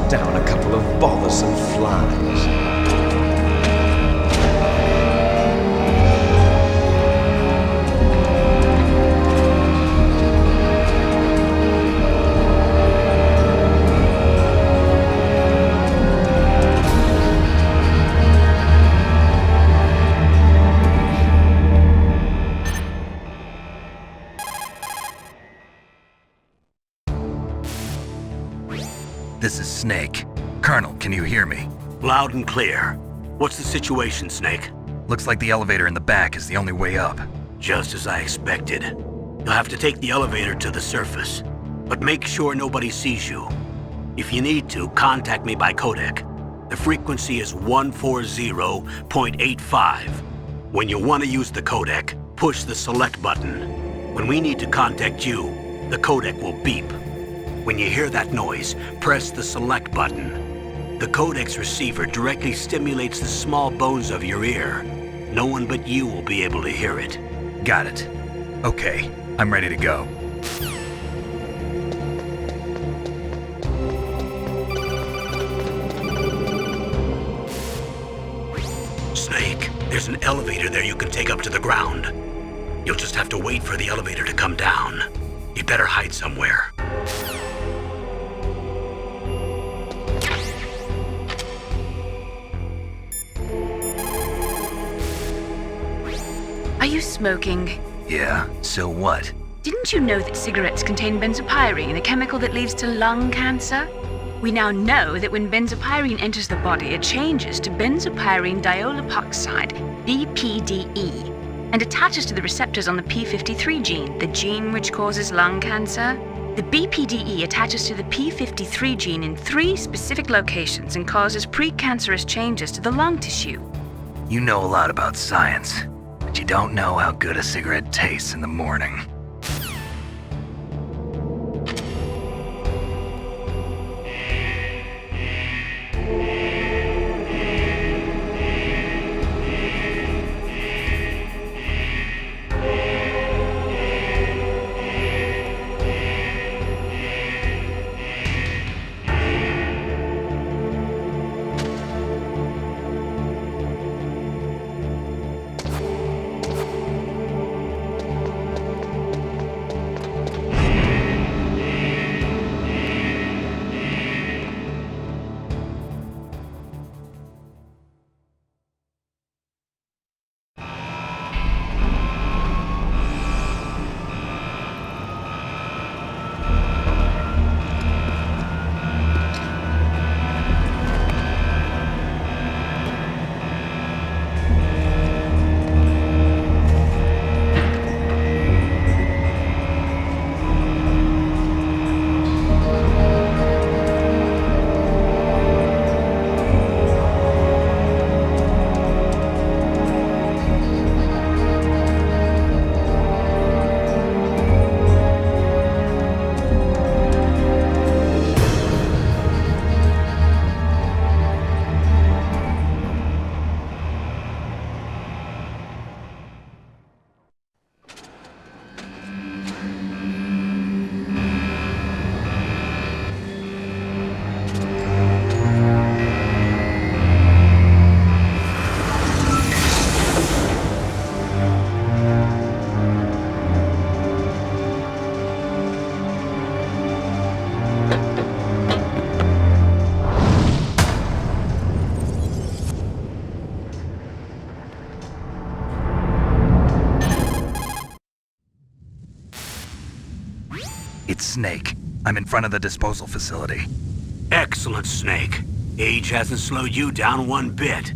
down a couple of bothersome flies. This is Snake. Colonel, can you hear me? Loud and clear. What's the situation, Snake? Looks like the elevator in the back is the only way up. Just as I expected. You'll have to take the elevator to the surface, but make sure nobody sees you. If you need to, contact me by codec. The frequency is 140.85. When you want to use the codec, push the select button. When we need to contact you, the codec will beep. When you hear that noise, press the select button. The codec's receiver directly stimulates the small bones of your ear. No one but you will be able to hear it. Got it. Okay, I'm ready to go. Snake, there's an elevator there you can take up to the ground. You'll just have to wait for the elevator to come down. You better hide somewhere. Are you smoking? Yeah, so what? Didn't you know that cigarettes contain benzopyrene, a chemical that leads to lung cancer? We now know that when benzopyrene enters the body, it changes to benzopyrene diolipoxide, BPDE, and attaches to the receptors on the p53 gene, the gene which causes lung cancer. The BPDE attaches to the p53 gene in 3 specific locations and causes precancerous changes to the lung tissue. You know a lot about science, but you don't know how good a cigarette tastes in the morning. It's Snake. I'm in front of the disposal facility. Excellent, Snake. Age hasn't slowed you down one bit.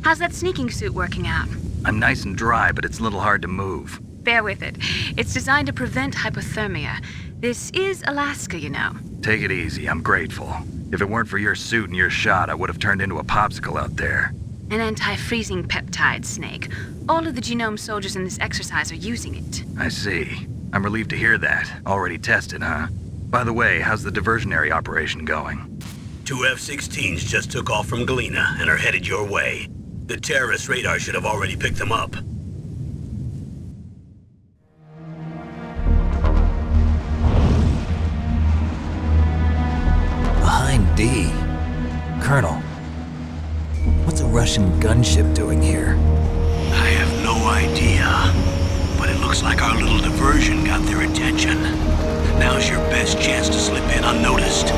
How's that sneaking suit working out? I'm nice and dry, but it's a little hard to move. Bear with it. It's designed to prevent hypothermia. This is Alaska, you know. Take it easy, I'm grateful. If it weren't for your suit and your shot, I would have turned into a popsicle out there. An anti-freezing peptide, Snake. All of the genome soldiers in this exercise are using it. I see. I'm relieved to hear that. Already tested, huh? By the way, how's the diversionary operation going? 2 F-16s just took off from Galena and are headed your way. The terrorist radar should have already picked them up. Behind D. Colonel, what's a Russian gunship doing here? I have no idea, but it looks like our little diversion got their attention. Now's your best chance to slip in unnoticed.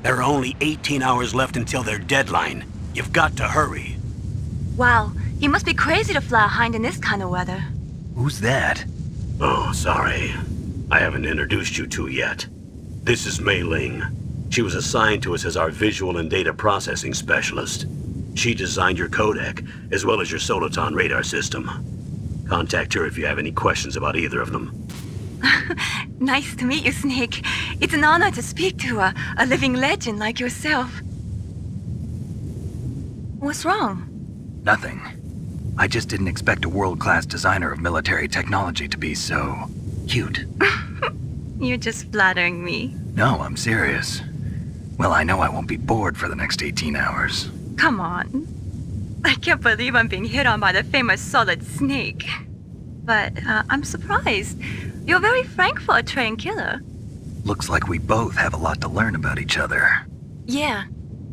There are only 18 hours left until their deadline. You've got to hurry. Wow, you must be crazy to fly a hind in this kind of weather. Who's that? Oh, sorry. I haven't introduced you to yet. This is Mei Ling. She was assigned to us as our visual and data processing specialist. She designed your codec, as well as your Solatan radar system. Contact her if you have any questions about either of them. Nice to meet you, Snake. It's an honor to speak to a living legend like yourself. What's wrong? Nothing. I just didn't expect a world-class designer of military technology to be so cute. You're just flattering me. No, I'm serious. Well, I know I won't be bored for the next 18 hours. Come on. I can't believe I'm being hit on by the famous Solid Snake. But I'm surprised. You're very frank for a trained killer. Looks like we both have a lot to learn about each other. Yeah.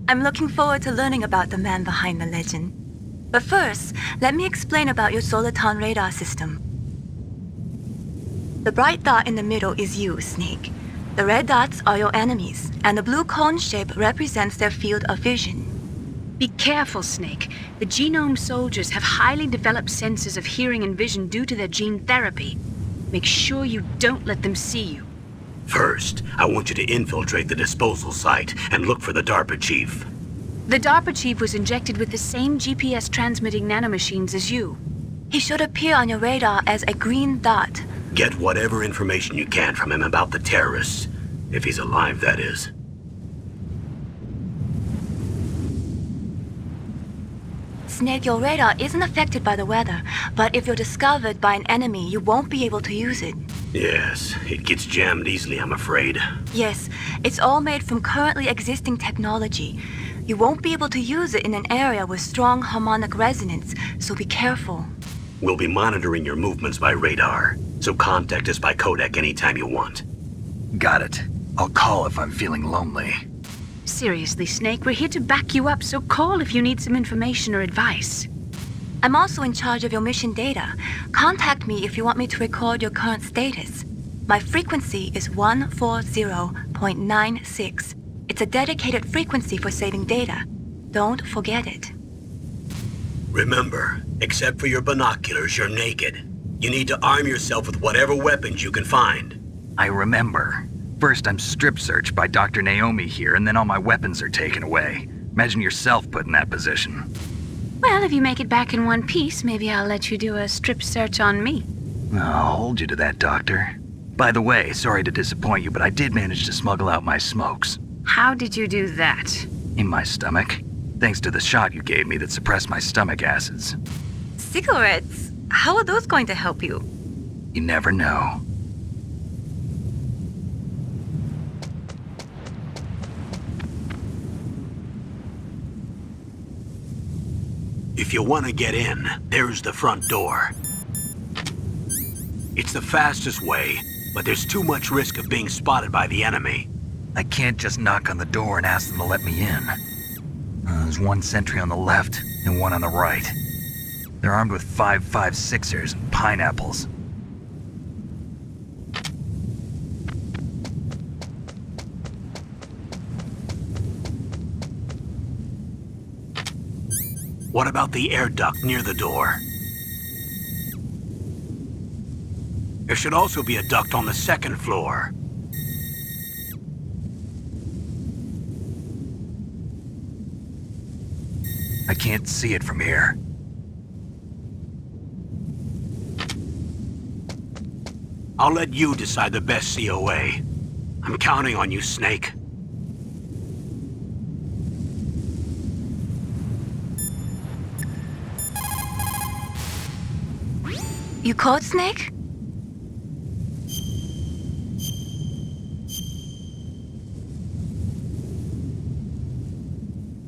I'm looking forward to learning about the man behind the legend. But first, let me explain about your Solatan radar system. The bright dot in the middle is you, Snake. The red dots are your enemies, and the blue cone shape represents their field of vision. Be careful, Snake. The genome soldiers have highly developed senses of hearing and vision due to their gene therapy. Make sure you don't let them see you. First, I want you to infiltrate the disposal site and look for the DARPA chief. The DARPA chief was injected with the same GPS transmitting nanomachines as you. He should appear on your radar as a green dot. Get whatever information you can from him about the terrorists. If he's alive, that is. Snake, your radar isn't affected by the weather, but if you're discovered by an enemy, you won't be able to use it. Yes, it gets jammed easily, I'm afraid. Yes, it's all made from currently existing technology. You won't be able to use it in an area with strong harmonic resonance, so be careful. We'll be monitoring your movements by radar, so contact us by codec anytime you want. Got it. I'll call if I'm feeling lonely. Seriously, Snake, we're here to back you up, so call if you need some information or advice. I'm also in charge of your mission data. Contact me if you want me to record your current status. My frequency is 140.96. It's a dedicated frequency for saving data. Don't forget it. Remember, except for your binoculars, you're naked. You need to arm yourself with whatever weapons you can find. I remember. First, I'm strip searched by Dr. Naomi here, and then all my weapons are taken away. Imagine yourself put in that position. Well, if you make it back in one piece, maybe I'll let you do a strip search on me. I'll hold you to that, Doctor. By the way, sorry to disappoint you, but I did manage to smuggle out my smokes. How did you do that? In my stomach. Thanks to the shot you gave me that suppressed my stomach acids. Cigarettes? How are those going to help you? You never know. If you want to get in, there's the front door. It's the fastest way, but there's too much risk of being spotted by the enemy. I can't just knock on the door and ask them to let me in. There's one sentry on the left and one on the right. They're armed with 5.56ers and pineapples. What about the air duct near the door? There should also be a duct on the second floor. I can't see it from here. I'll let you decide the best COA. I'm counting on you, Snake. You caught Snake?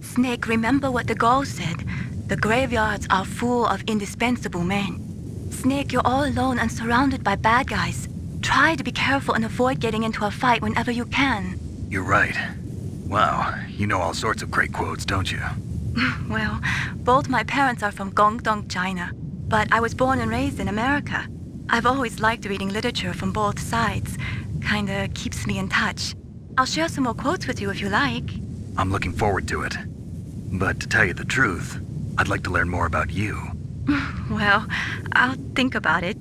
Snake, remember what the Gaul said. The graveyards are full of indispensable men. Snake, you're all alone and surrounded by bad guys. Try to be careful and avoid getting into a fight whenever you can. You're right. Wow, you know all sorts of great quotes, don't you? Well, both my parents are from Guangdong, China. But I was born and raised in America. I've always liked reading literature from both sides. Kinda keeps me in touch. I'll share some more quotes with you if you like. I'm looking forward to it. But to tell you the truth, I'd like to learn more about you. Well, I'll think about it.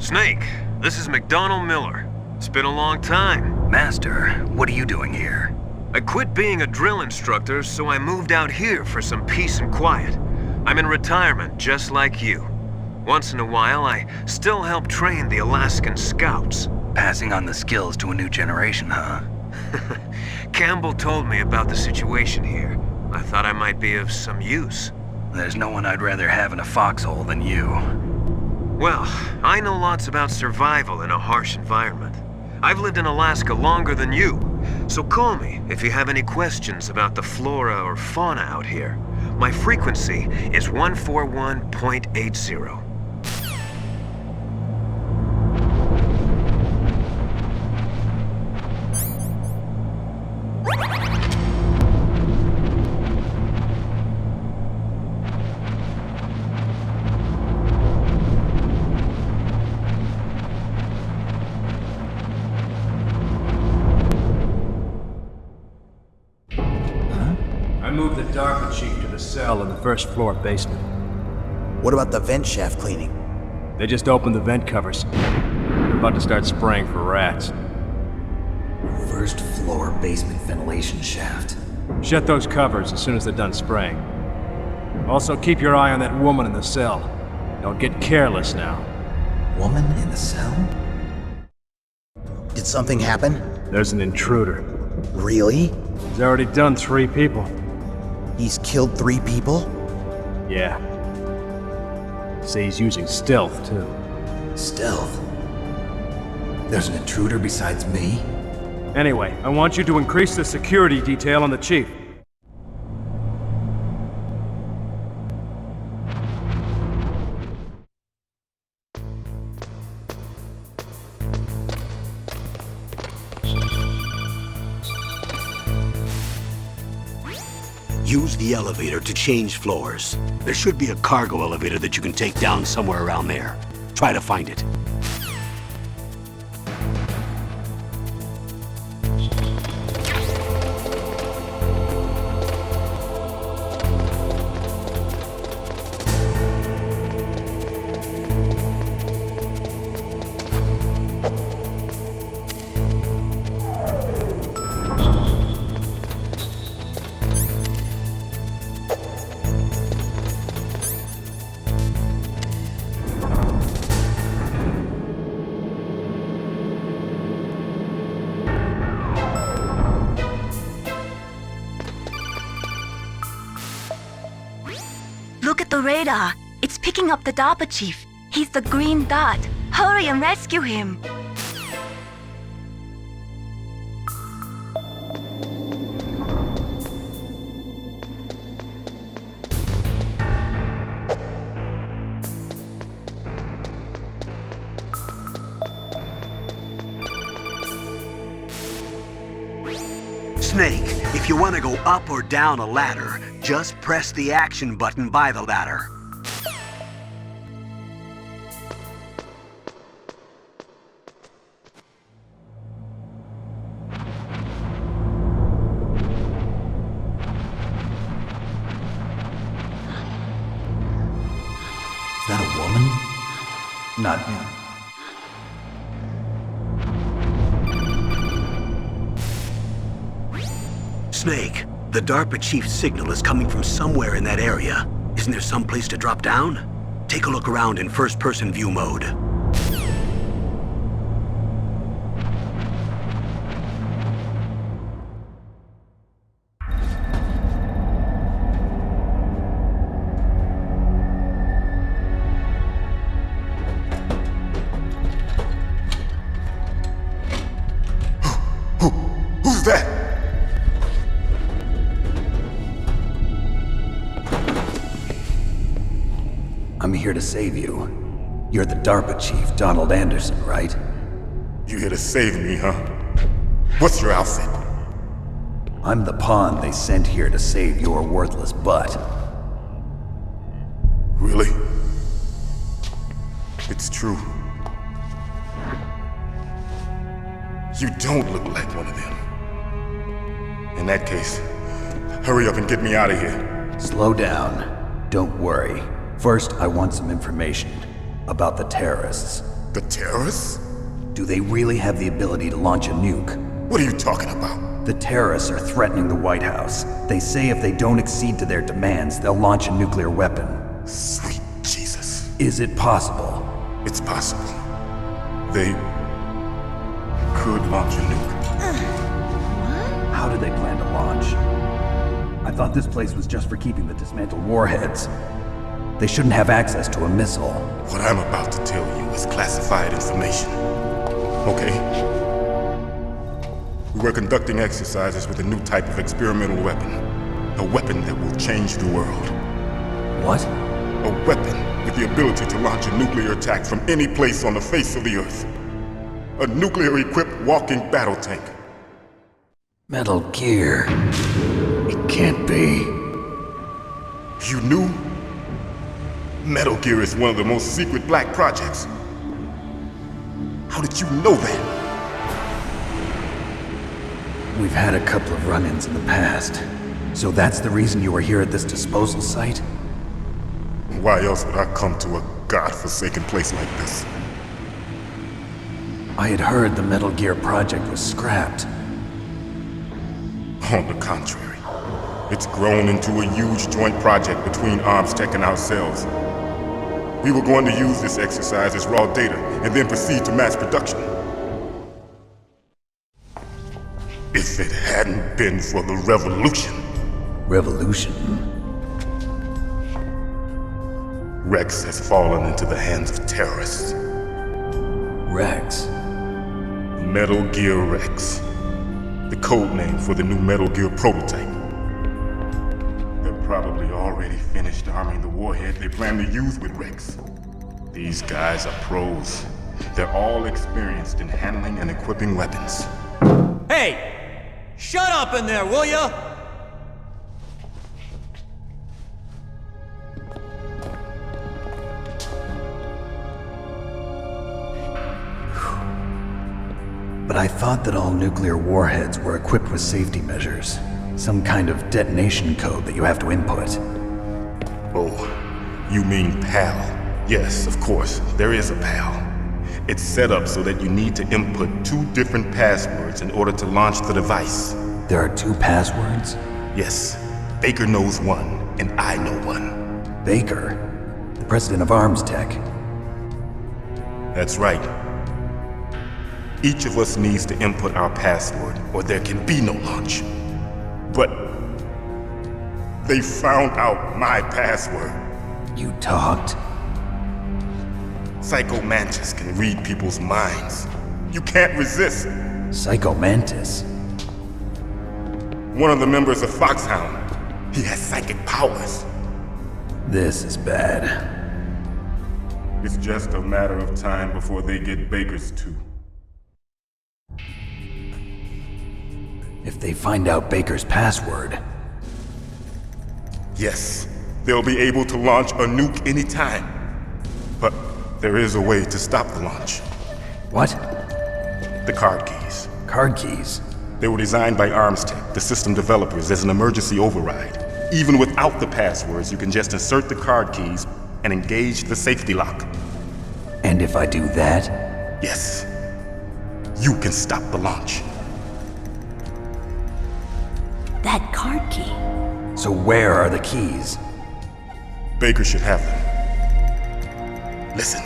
Snake, this is McDonald Miller. It's been a long time. Master, what are you doing here? I quit being a drill instructor, so I moved out here for some peace and quiet. I'm in retirement, just like you. Once in a while, I still help train the Alaskan Scouts. Passing on the skills to a new generation, huh? Campbell told me about the situation here. I thought I might be of some use. There's no one I'd rather have in a foxhole than you. Well, I know lots about survival in a harsh environment. I've lived in Alaska longer than you, so call me if you have any questions about the flora or fauna out here. My frequency is 141.80. I moved the DARPA chief to the cell in the first floor basement. What about the vent shaft cleaning? They just opened the vent covers. They're about to start spraying for rats. First floor basement ventilation shaft. Shut those covers as soon as they're done spraying. Also, keep your eye on that woman in the cell. Don't get careless now. Woman in the cell? Did something happen? There's an intruder. Really? He's already done 3 people. He's killed 3 people? Yeah. See, he's using stealth, too. Stealth? There's an intruder besides me? Anyway, I want you to increase the security detail on the chief. Use the elevator to change floors. There should be a cargo elevator that you can take down somewhere around there. Try to find it. Look at the radar. It's picking up the DARPA chief. He's the green dot. Hurry and rescue him. Snake, if you want to go up or down a ladder, just press the action button by the ladder. Not him. Snake, the DARPA chief's signal is coming from somewhere in that area. Isn't there some place to drop down? Take a look around in first-person view mode. Who's that? I'm here to save you. You're the DARPA chief, Donald Anderson, right? You here to save me, huh? What's your outfit? I'm the pawn they sent here to save your worthless butt. Really? It's true. You don't look like one of them. In that case, hurry up and get me out of here. Slow down. Don't worry. First, I want some information about the terrorists. The terrorists? Do they really have the ability to launch a nuke? What are you talking about? The terrorists are threatening the White House. They say if they don't accede to their demands, they'll launch a nuclear weapon. Sweet Jesus. Is it possible? It's possible. They could launch a nuke. How do they plan to launch? I thought this place was just for keeping the dismantled warheads. They shouldn't have access to a missile. What I'm about to tell you is classified information. Okay? We were conducting exercises with a new type of experimental weapon. A weapon that will change the world. What? A weapon with the ability to launch a nuclear attack from any place on the face of the Earth. A nuclear-equipped walking battle tank. Metal Gear. It can't be. You knew? Metal Gear is one of the most secret black projects. How did you know that? We've had a couple of run-ins in the past. So that's the reason you were here at this disposal site? Why else would I come to a godforsaken place like this? I had heard the Metal Gear project was scrapped. On the contrary, it's grown into a huge joint project between Arms Tech and ourselves. We were going to use this exercise as raw data and then proceed to mass production. If it hadn't been for the revolution. Revolution? Rex has fallen into the hands of terrorists. Rex? Metal Gear Rex. The code name for the new Metal Gear prototype. They're probably already finished arming the warhead they plan to use with Rex. These guys are pros. They're all experienced in handling and equipping weapons. Hey! Shut up in there, will ya? But I thought that all nuclear warheads were equipped with safety measures. Some kind of detonation code that you have to input. Oh, you mean PAL? Yes, of course, there is a PAL. It's set up so that you need to input 2 different passwords in order to launch the device. There are 2 passwords? Yes, Baker knows one, and I know one. Baker? The president of Arms Tech? That's right. Each of us needs to input our password, or there can be no launch. But they found out my password. You talked? Psycho Mantis can read people's minds. You can't resist. Psycho Mantis? One of the members of Foxhound. He has psychic powers. This is bad. It's just a matter of time before they get Baker's too. If they find out Baker's password... Yes, they'll be able to launch a nuke anytime. But there is a way to stop the launch. What? The card keys. Card keys? They were designed by Arms Tech, the system developers, as an emergency override. Even without the passwords, you can just insert the card keys and engage the safety lock. And if I do that? Yes. You can stop the launch. That card key. So where are the keys? Baker should have them. Listen,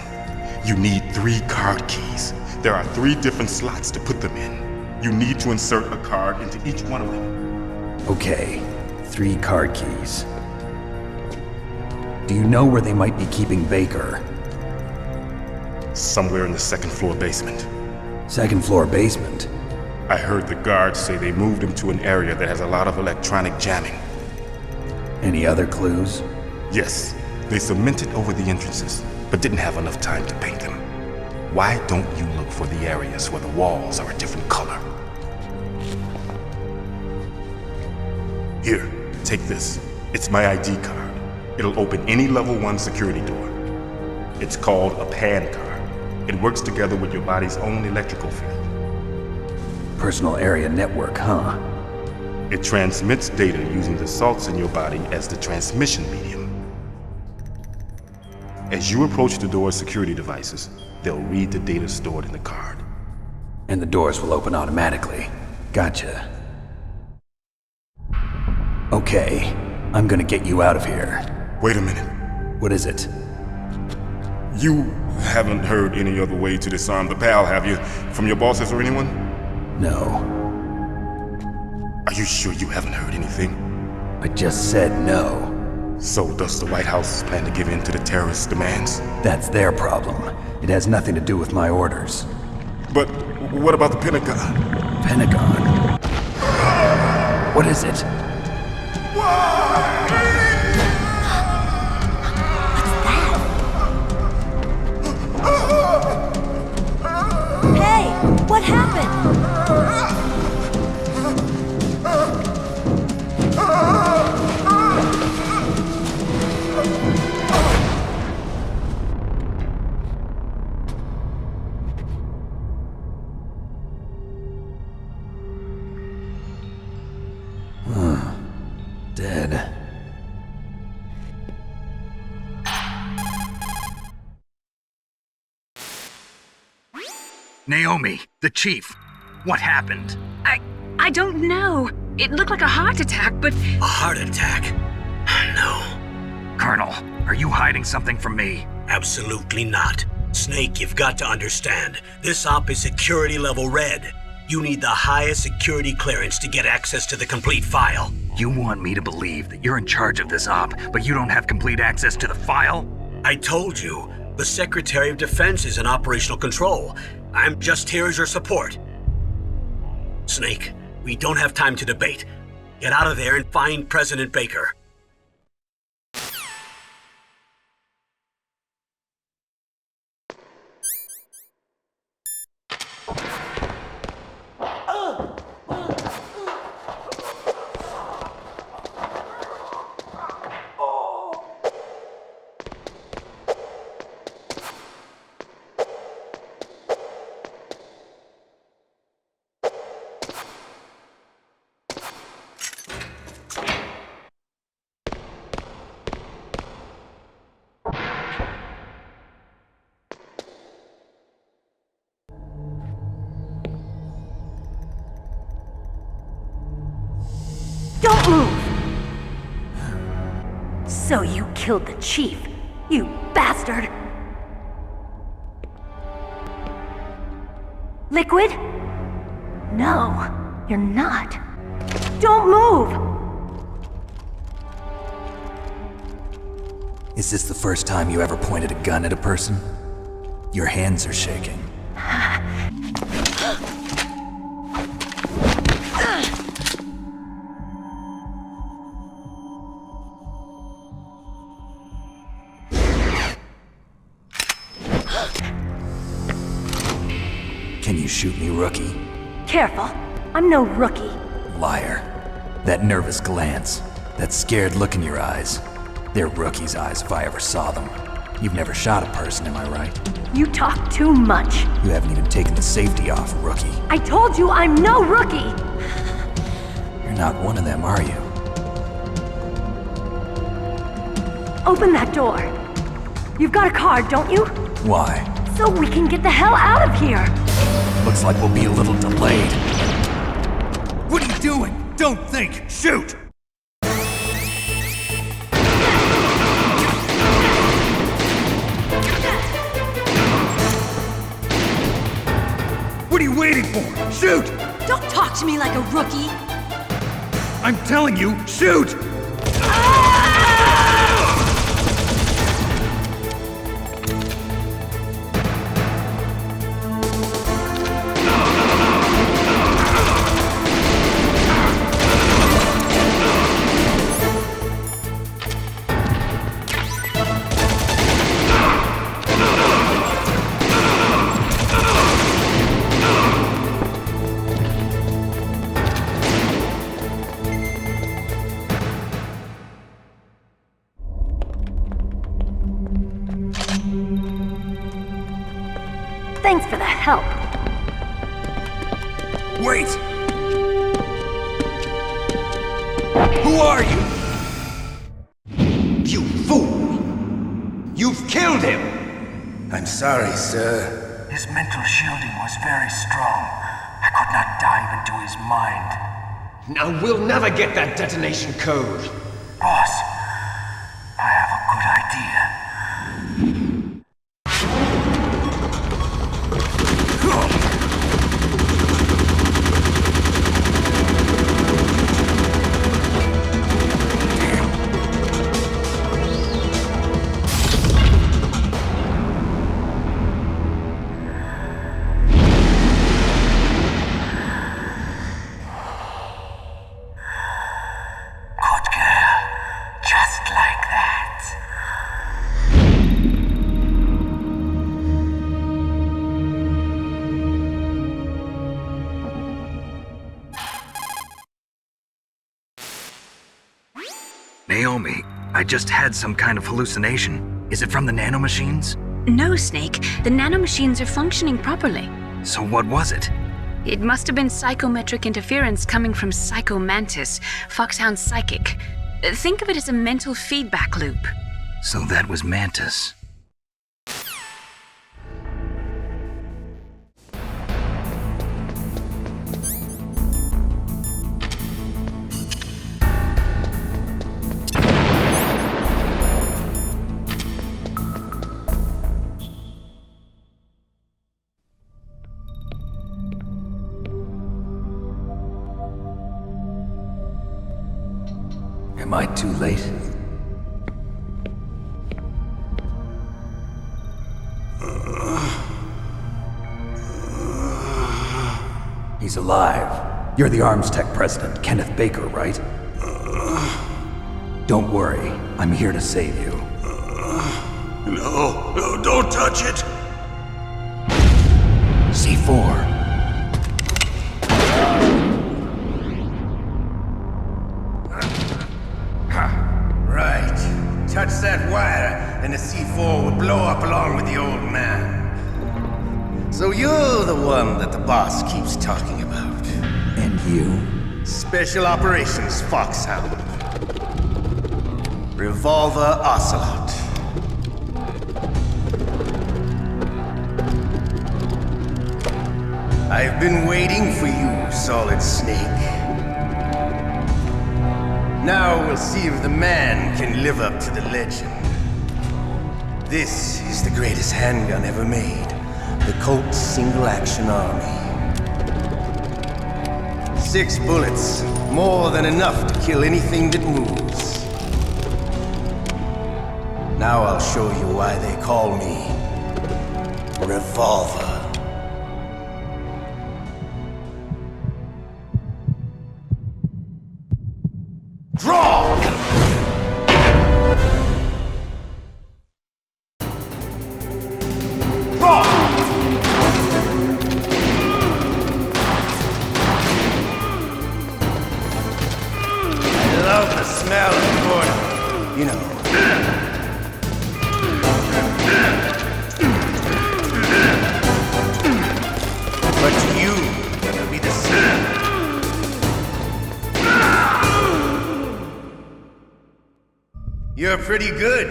you need 3 card keys. There are 3 different slots to put them in. You need to insert a card into each one of them. Okay, 3 card keys. Do you know where they might be keeping Baker? Somewhere in the 2nd floor basement. 2nd floor basement? I heard the guards say they moved him to an area that has a lot of electronic jamming. Any other clues? Yes, they cemented over the entrances, but didn't have enough time to paint them. Why don't you look for the areas where the walls are a different color? Here, take this. It's my ID card. It'll open any level 1 security door. It's called a PAN card. It works together with your body's own electrical field. Personal area network, huh? It transmits data using the salts in your body as the transmission medium. As you approach the door's security devices, they'll read the data stored in the card. And the doors will open automatically. Gotcha. Okay, I'm gonna get you out of here. Wait a minute. What is it? You haven't heard any other way to disarm the PAL, have you? From your bosses or anyone? No. Are you sure you haven't heard anything? I just said no. So does the White House plan to give in to the terrorists' demands? That's their problem. It has nothing to do with my orders. But what about the Pentagon? Pentagon? What is it? Hey, what happened? Dead. Naomi, the chief. What happened? I don't know. It looked like a heart attack, but... A heart attack? No. Colonel, are you hiding something from me? Absolutely not. Snake, you've got to understand. This op is security level red. You need the highest security clearance to get access to the complete file. You want me to believe that you're in charge of this op, but you don't have complete access to the file? I told you, the Secretary of Defense is in operational control. I'm just here as your support. Snake, we don't have time to debate. Get out of there and find President Baker. Don't move! So you killed the chief, you bastard! Liquid? No, you're not. Don't move! Is this the first time you ever pointed a gun at a person? Your hands are shaking. Can you shoot me, rookie? Careful, I'm no rookie. Liar. That nervous glance, that scared look in your eyes. They're rookie's eyes if I ever saw them. You've never shot a person, am I right? You talk too much. You haven't even taken the safety off, rookie. I told you I'm no rookie! You're not one of them, are you? Open that door. You've got a card, don't you? Why? so we can get the hell out of here. Looks like we'll be a little delayed. What are you doing? Don't think! Shoot! What are you waiting for? Shoot! Don't talk to me like a rookie. I'm telling you, shoot! Thanks for the help. Wait! Who are you? You fool! You've killed him! I'm sorry, sir. His mental shielding was very strong. I could not dive into his mind. Now we'll never get that detonation code. Boss, I have a good idea. Naomi, I just had some kind of hallucination. Is it from the nanomachines? No, Snake. The nanomachines are functioning properly. So what was it? It must have been psychometric interference coming from Psycho Mantis, Foxhound's psychic. Think of it as a mental feedback loop. So that was Mantis. Am I too late? He's alive. You're the Arms Tech president, Kenneth Baker, right? Don't worry, I'm here to save you. No, don't touch it! C4. Right. Touch that wire, and the C4 will blow up along with the old man. So you're the one that the boss keeps talking about. And you? Special Operations Foxhound. Revolver Ocelot. I've been waiting for you, Solid Snake. Now we'll see if the man can live up to the legend. This is the greatest handgun ever made. The Colt's Single Action Army. 6 bullets, more than enough to kill anything that moves. Now I'll show you why they call me Revolver. Draw! Smell of boredom, you know. But to you, it'll be the same. You're pretty good.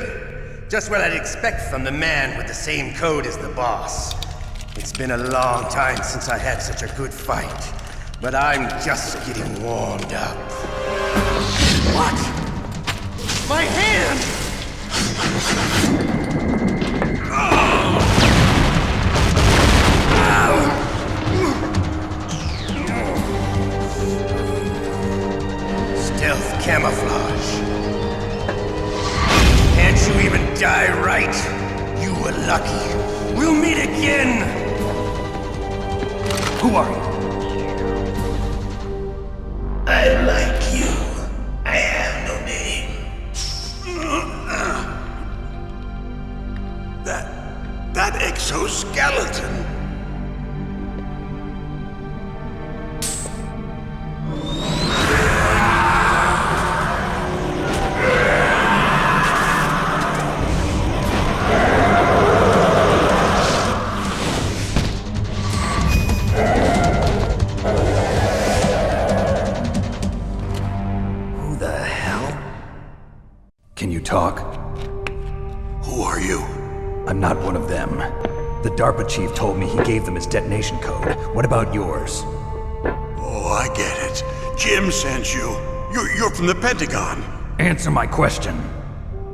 Just what I'd expect from the man with the same code as the boss. It's been a long time since I had such a good fight, but I'm just getting warmed up. What? My hand! Stealth camouflage. Can't you even die right? You were lucky. We'll meet again! Who are you? I'm like you. I have no name. That exoskeleton. Talk? Who are you? I'm not one of them. The DARPA chief told me he gave them his detonation code. What about yours? Oh, I get it. Jim sent you. You're from the Pentagon. Answer my question.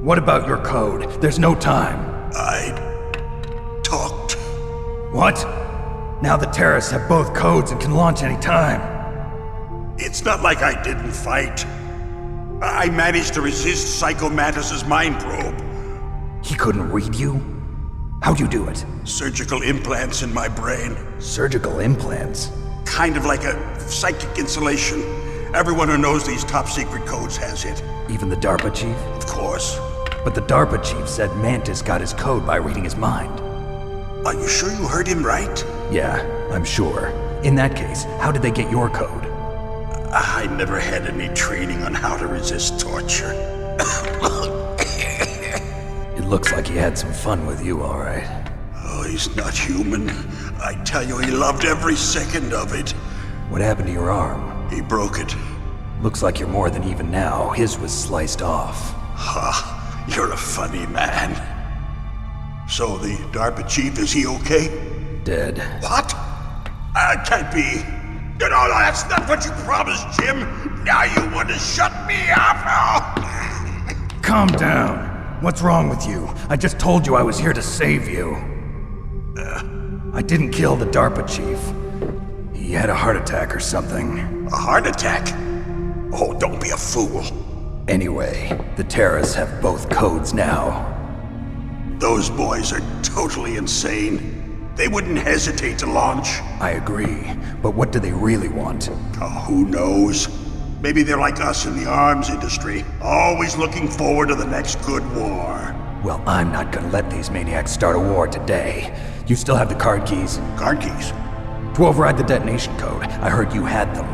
What about your code? There's no time. I talked. What? Now the terrorists have both codes and can launch any time. It's not like I didn't fight. I managed to resist Psycho Mantis's mind probe. He couldn't read you? How'd you do it? Surgical implants in my brain. Surgical implants? Kind of like a psychic insulation. Everyone who knows these top secret codes has it. Even the DARPA chief? Of course. But the DARPA chief said Mantis got his code by reading his mind. Are you sure you heard him right? Yeah, I'm sure. In that case, how did they get your code? I never had any training on how to resist torture. It looks like he had some fun with you, all right. Oh, he's not human. I tell you, he loved every second of it. What happened to your arm? He broke it. Looks like you're more than even now. His was sliced off. Ha, you're a funny man. So the DARPA chief, is he okay? Dead. What? Can't be. No, that's not what you promised, Jim. Now you want to shut me up? Calm down. What's wrong with you? I just told you I was here to save you. I didn't kill the DARPA chief. He had a heart attack or something. A heart attack? Oh, don't be a fool. Anyway, the terrorists have both codes now. Those boys are totally insane. They wouldn't hesitate to launch. I agree, but what do they really want? Oh, who knows? Maybe they're like us in the arms industry, always looking forward to the next good war. Well, I'm not gonna let these maniacs start a war today. You still have the card keys? Card keys? To override the detonation code. I heard you had them.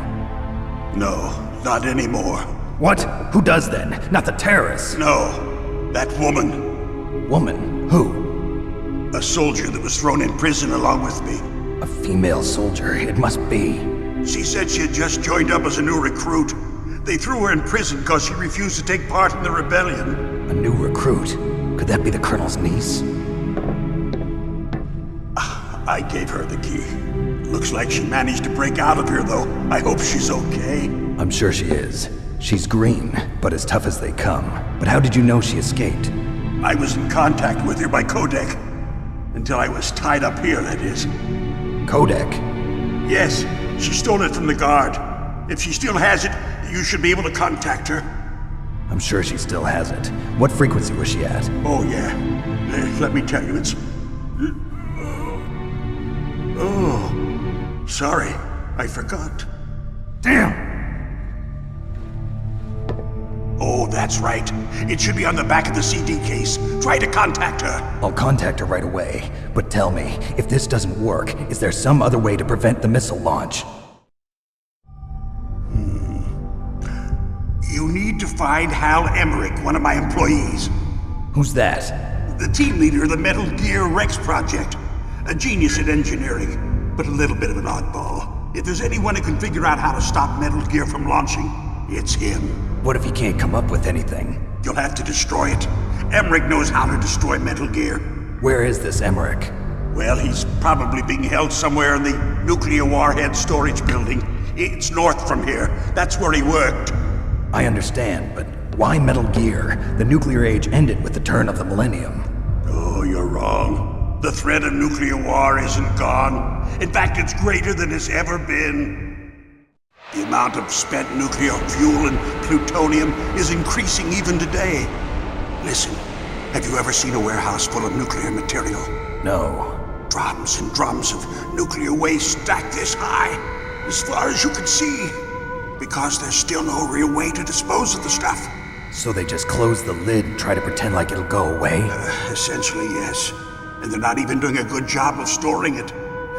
No, not anymore. What? Who does then? Not the terrorists? No, that woman. Woman? Who? A soldier that was thrown in prison along with me. A female soldier, it must be. She said she had just joined up as a new recruit. They threw her in prison because she refused to take part in the rebellion. A new recruit? Could that be the Colonel's niece? I gave her the key. Looks like she managed to break out of here, though. I hope she's okay. I'm sure she is. She's green, but as tough as they come. But how did you know she escaped? I was in contact with her by codec. Until I was tied up here, that is. Codec? Yes, she stole it from the guard. If she still has it, you should be able to contact her. I'm sure she still has it. What frequency was she at? Oh, yeah. Let me tell you, it's... Oh, sorry. I forgot. Damn! Oh, that's right. It should be on the back of the CD case. Try to contact her. I'll contact her right away. But tell me, if this doesn't work, is there some other way to prevent the missile launch? You need to find Hal Emmerich, one of my employees. Who's that? The team leader of the Metal Gear Rex project. A genius at engineering, but a little bit of an oddball. If there's anyone who can figure out how to stop Metal Gear from launching, it's him. What if he can't come up with anything? You'll have to destroy it. Emmerich knows how to destroy Metal Gear. Where is this Emmerich? Well, he's probably being held somewhere in the nuclear warhead storage building. It's north from here. That's where he worked. I understand, but why Metal Gear? The nuclear age ended with the turn of the millennium. Oh, you're wrong. The threat of nuclear war isn't gone. In fact, it's greater than it's ever been. The amount of spent nuclear fuel and plutonium is increasing even today. Listen, have you ever seen a warehouse full of nuclear material? No. Drums and drums of nuclear waste stacked this high, as far as you can see, because there's still no real way to dispose of the stuff. So they just close the lid and try to pretend like it'll go away? Essentially, yes. And they're not even doing a good job of storing it.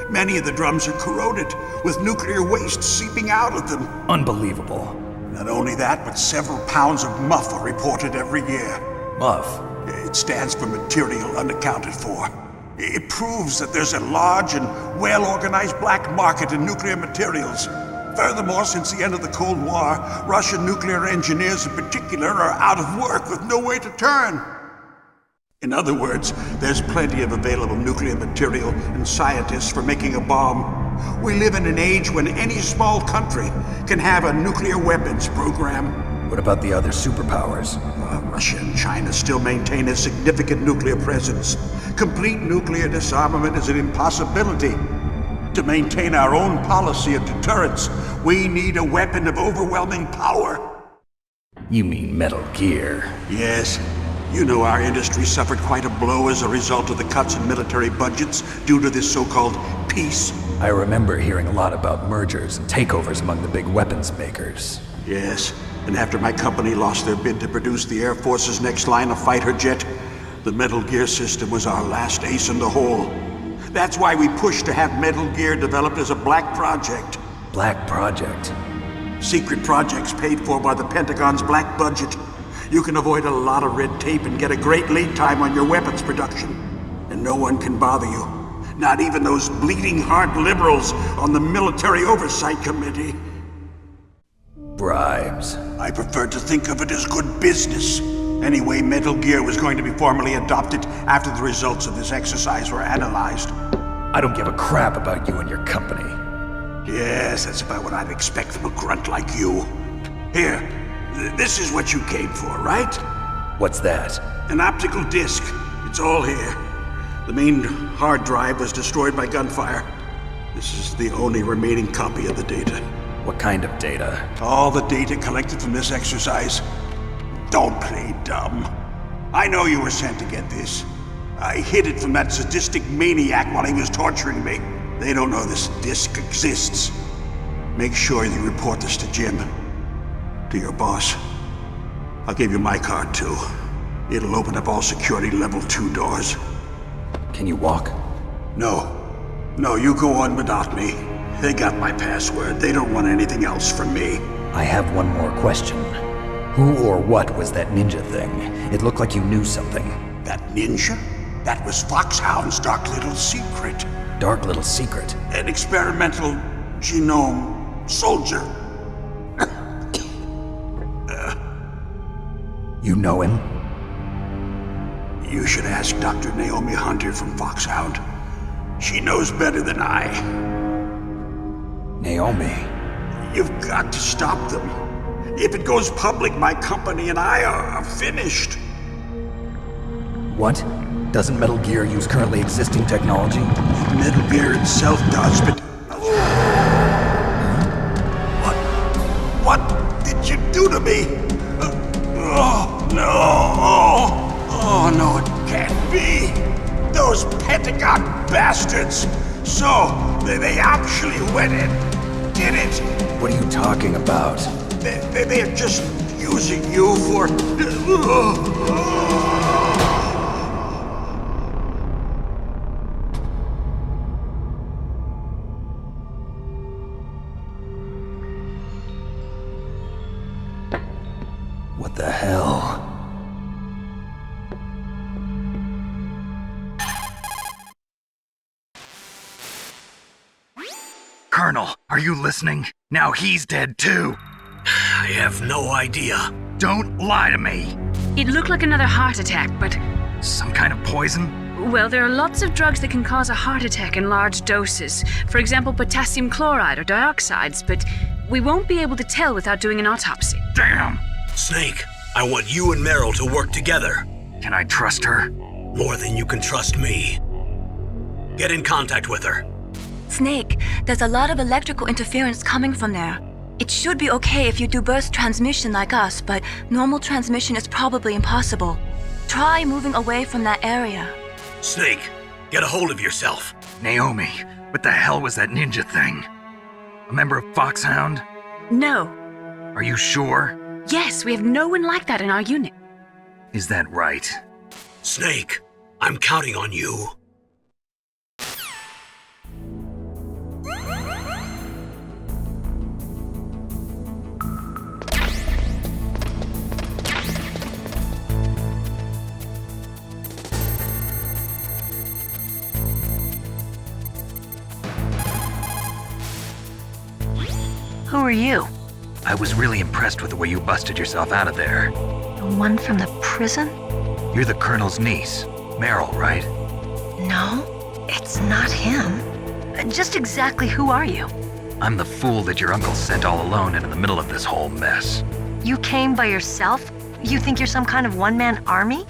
Many of the drums are corroded, with nuclear waste seeping out of them. Unbelievable. Not only that, but several pounds of MUF are reported every year. MUF? It stands for material unaccounted for. It proves that there's a large and well-organized black market in nuclear materials. Furthermore, since the end of the Cold War, Russian nuclear engineers in particular are out of work with no way to turn. In other words, there's plenty of available nuclear material and scientists for making a bomb. We live in an age when any small country can have a nuclear weapons program. What about the other superpowers? Russia and China still maintain a significant nuclear presence. Complete nuclear disarmament is an impossibility. To maintain our own policy of deterrence, we need a weapon of overwhelming power. You mean Metal Gear? Yes. You know our industry suffered quite a blow as a result of the cuts in military budgets due to this so-called peace. I remember hearing a lot about mergers and takeovers among the big weapons makers. Yes, and after my company lost their bid to produce the Air Force's next line of fighter jet, the Metal Gear system was our last ace in the hole. That's why we pushed to have Metal Gear developed as a black project. Black project? Secret projects paid for by the Pentagon's black budget. You can avoid a lot of red tape and get a great lead time on your weapons production. And no one can bother you. Not even those bleeding heart liberals on the Military Oversight Committee. Bribes. I prefer to think of it as good business. Anyway, Metal Gear was going to be formally adopted after the results of this exercise were analyzed. I don't give a crap about you and your company. Yes, that's about what I'd expect from a grunt like you. Here, this is what you came for, right? What's that? An optical disc. It's all here. The main hard drive was destroyed by gunfire. This is the only remaining copy of the data. What kind of data? All the data collected from this exercise. Don't play dumb. I know you were sent to get this. I hid it from that sadistic maniac while he was torturing me. They don't know this disc exists. Make sure you report this to Jim. To your boss. I'll give you my card too. It'll open up all security level 2 doors. Can you walk? No. No, you go on without me. They got my password. They don't want anything else from me. I have one more question. Who or what was that ninja thing? It looked like you knew something. That ninja? That was Foxhound's dark little secret. Dark little secret? An experimental genome soldier. You know him? You should ask Dr. Naomi Hunter from Foxhound. She knows better than I. Naomi? You've got to stop them. If it goes public, my company and I are finished. What? Doesn't Metal Gear use currently existing technology? Metal Gear itself does, but... What did you do to me? Oh, no. Oh, no, it can't be. Those Pentagon bastards. So, they actually went and did it. What are you talking about? They're just using you for... What the hell? Colonel, are you listening? Now he's dead too. I have no idea. Don't lie to me. It looked like another heart attack, but... Some kind of poison? Well, there are lots of drugs that can cause a heart attack in large doses. For example, potassium chloride or dioxides, but we won't be able to tell without doing an autopsy. Damn! Snake, I want you and Meryl to work together. Can I trust her? More than you can trust me. Get in contact with her. Snake, there's a lot of electrical interference coming from there. It should be okay if you do burst transmission like us, but normal transmission is probably impossible. Try moving away from that area. Snake, get a hold of yourself. Naomi, what the hell was that ninja thing? A member of Foxhound? No. Are you sure? Yes, we have no one like that in our unit. Is that right? Snake, I'm counting on you. Who are you? I was really impressed with the way you busted yourself out of there. The one from the prison? You're the Colonel's niece, Meryl, right? No, it's not him. Just exactly who are you? I'm the fool that your uncle sent all alone into the middle of this whole mess. You came by yourself? You think you're some kind of one-man army?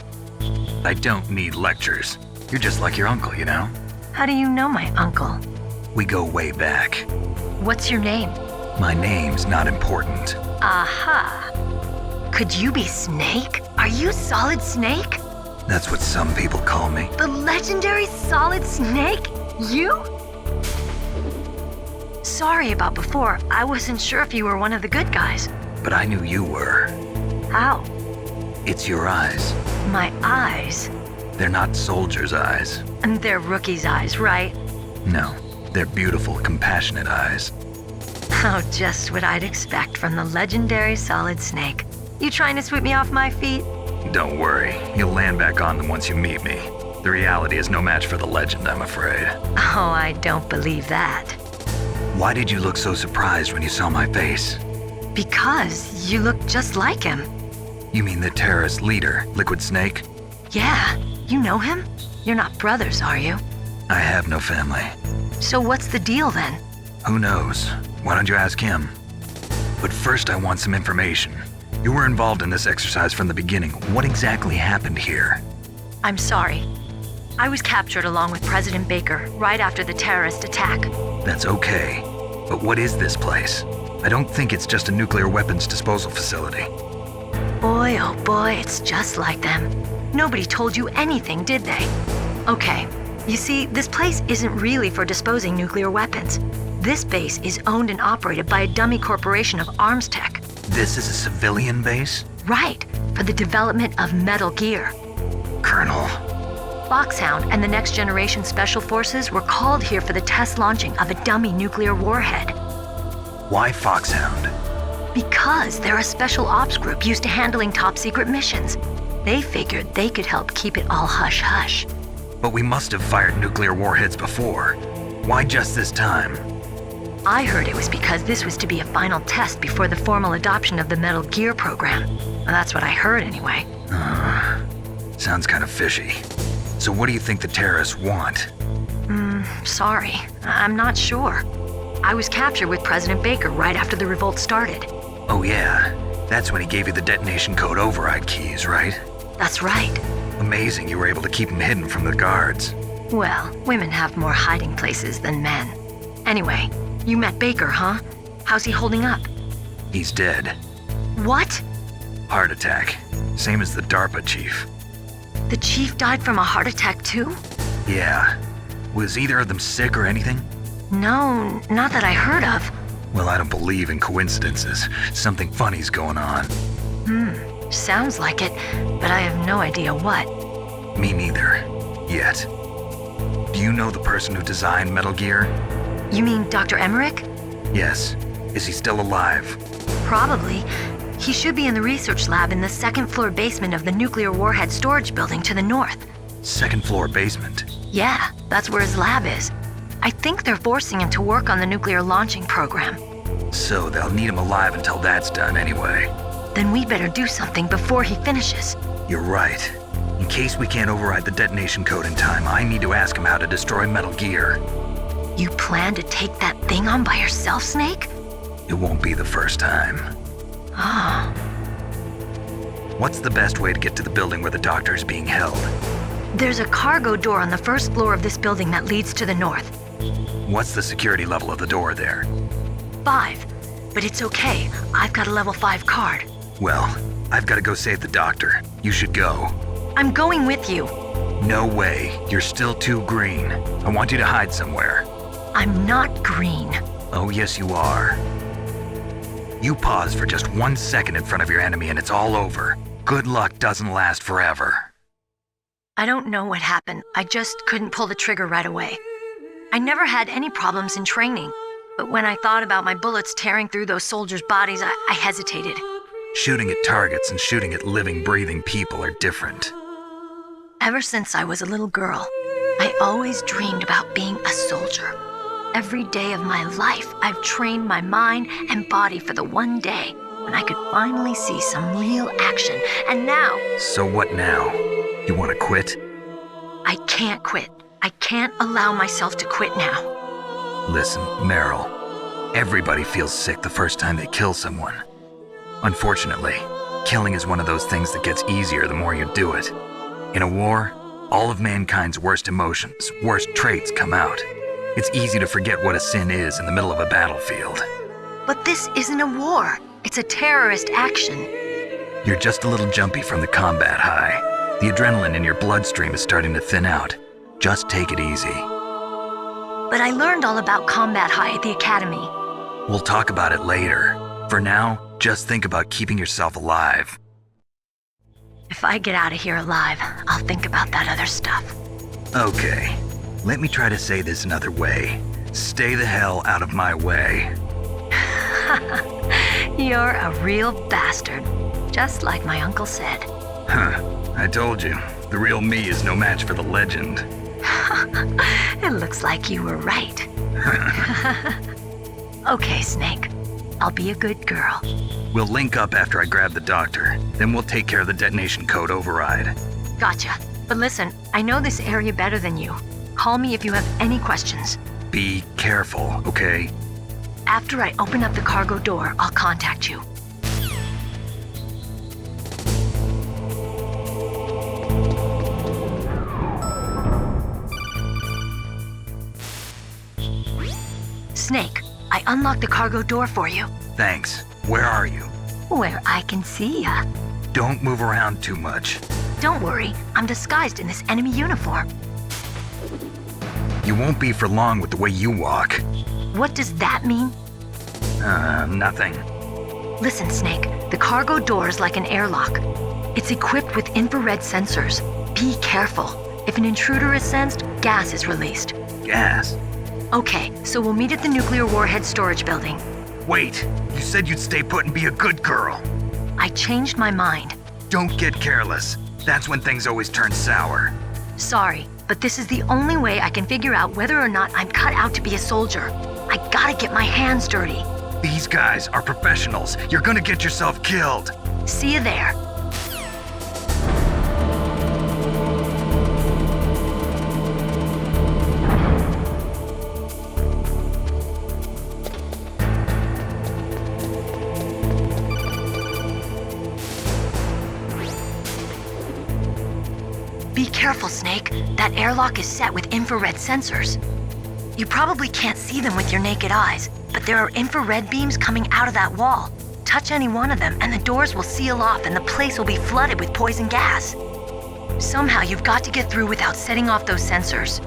I don't need lectures. You're just like your uncle, you know? How do you know my uncle? We go way back. What's your name? My name's not important. Aha. Could you be Snake? Are you Solid Snake? That's what some people call me. The legendary Solid Snake? You? Sorry about before. I wasn't sure if you were one of the good guys. But I knew you were. How? It's your eyes. My eyes? They're not soldiers' eyes. And they're rookies' eyes, right? No, they're beautiful, compassionate eyes. Oh, just what I'd expect from the legendary Solid Snake. You trying to sweep me off my feet? Don't worry, you'll land back on them once you meet me. The reality is no match for the legend, I'm afraid. Oh, I don't believe that. Why did you look so surprised when you saw my face? Because you look just like him. You mean the terrorist leader, Liquid Snake? Yeah, you know him? You're not brothers, are you? I have no family. So what's the deal then? Who knows? Why don't you ask him? But first I want some information. You were involved in this exercise from the beginning. What exactly happened here? I'm sorry. I was captured along with President Baker right after the terrorist attack. That's okay. But what is this place? I don't think it's just a nuclear weapons disposal facility. Boy, oh boy, it's just like them. Nobody told you anything, did they? Okay, you see, this place isn't really for disposing nuclear weapons. This base is owned and operated by a dummy corporation of arms tech. This is a civilian base? Right, for the development of Metal Gear. Colonel. Foxhound and the Next Generation Special Forces were called here for the test launching of a dummy nuclear warhead. Why Foxhound? Because they're a special ops group used to handling top-secret missions. They figured they could help keep it all hush-hush. But we must have fired nuclear warheads before. Why just this time? I heard it was because this was to be a final test before the formal adoption of the Metal Gear program. Well, that's what I heard anyway. Sounds kind of fishy. So what do you think the terrorists want? Sorry. I'm not sure. I was captured with President Baker right after the revolt started. Oh yeah, that's when he gave you the detonation code override keys, right? That's right. Amazing you were able to keep them hidden from the guards. Well, women have more hiding places than men. Anyway, you met Baker, huh? How's he holding up? He's dead. What? Heart attack. Same as the DARPA chief. The chief died from a heart attack too? Yeah. Was either of them sick or anything? No, not that I heard of. Well, I don't believe in coincidences. Something funny's going on. Sounds like it, but I have no idea what. Me neither. Yet. Do you know the person who designed Metal Gear? You mean Dr. Emmerich? Yes. Is he still alive? Probably. He should be in the research lab in the second-floor basement of the nuclear warhead storage building to the north. Second-floor basement? Yeah, that's where his lab is. I think they're forcing him to work on the nuclear launching program. So they'll need him alive until that's done anyway. Then we better do something before he finishes. You're right. In case we can't override the detonation code in time, I need to ask him how to destroy Metal Gear. You plan to take that thing on by yourself, Snake? It won't be the first time. Ah. What's the best way to get to the building where the doctor is being held? There's a cargo door on the first floor of this building that leads to the north. What's the security level of the door there? 5. But it's okay. I've got a level 5 card. Well, I've got to go save the doctor. You should go. I'm going with you. No way. You're still too green. I want you to hide somewhere. I'm not green. Oh, yes, you are. You pause for just 1 second in front of your enemy and it's all over. Good luck doesn't last forever. I don't know what happened. I just couldn't pull the trigger right away. I never had any problems in training, but when I thought about my bullets tearing through those soldiers' bodies, I hesitated. Shooting at targets and shooting at living, breathing people are different. Ever since I was a little girl, I always dreamed about being a soldier. Every day of my life, I've trained my mind and body for the one day when I could finally see some real action, and now... So what now? You want to quit? I can't quit. I can't allow myself to quit now. Listen, Meryl, everybody feels sick the first time they kill someone. Unfortunately, killing is one of those things that gets easier the more you do it. In a war, all of mankind's worst emotions, worst traits come out. It's easy to forget what a sin is in the middle of a battlefield. But this isn't a war. It's a terrorist action. You're just a little jumpy from the combat high. The adrenaline in your bloodstream is starting to thin out. Just take it easy. But I learned all about combat high at the academy. We'll talk about it later. For now, just think about keeping yourself alive. If I get out of here alive, I'll think about that other stuff. Okay, let me try to say this another way. Stay the hell out of my way. You're a real bastard, just like my uncle said. Huh, I told you, the real me is no match for the legend. It looks like you were right. Okay, Snake. I'll be a good girl. We'll link up after I grab the doctor. Then we'll take care of the detonation code override. Gotcha. But listen, I know this area better than you. Call me if you have any questions. Be careful, okay? After I open up the cargo door, I'll contact you. Snake, I unlocked the cargo door for you. Thanks. Where are you? Where I can see ya. Don't move around too much. Don't worry, I'm disguised in this enemy uniform. You won't be for long with the way you walk. What does that mean? Nothing. Listen, Snake, the cargo door is like an airlock. It's equipped with infrared sensors. Be careful. If an intruder is sensed, gas is released. Gas? Okay, so we'll meet at the nuclear warhead storage building. Wait, you said you'd stay put and be a good girl. I changed my mind. Don't get careless. That's when things always turn sour. Sorry, but this is the only way I can figure out whether or not I'm cut out to be a soldier. I gotta get my hands dirty. These guys are professionals. You're gonna get yourself killed. See you there. Be careful, Snake. That airlock is set with infrared sensors. You probably can't see them with your naked eyes, but there are infrared beams coming out of that wall. Touch any one of them and the doors will seal off and the place will be flooded with poison gas. Somehow you've got to get through without setting off those sensors.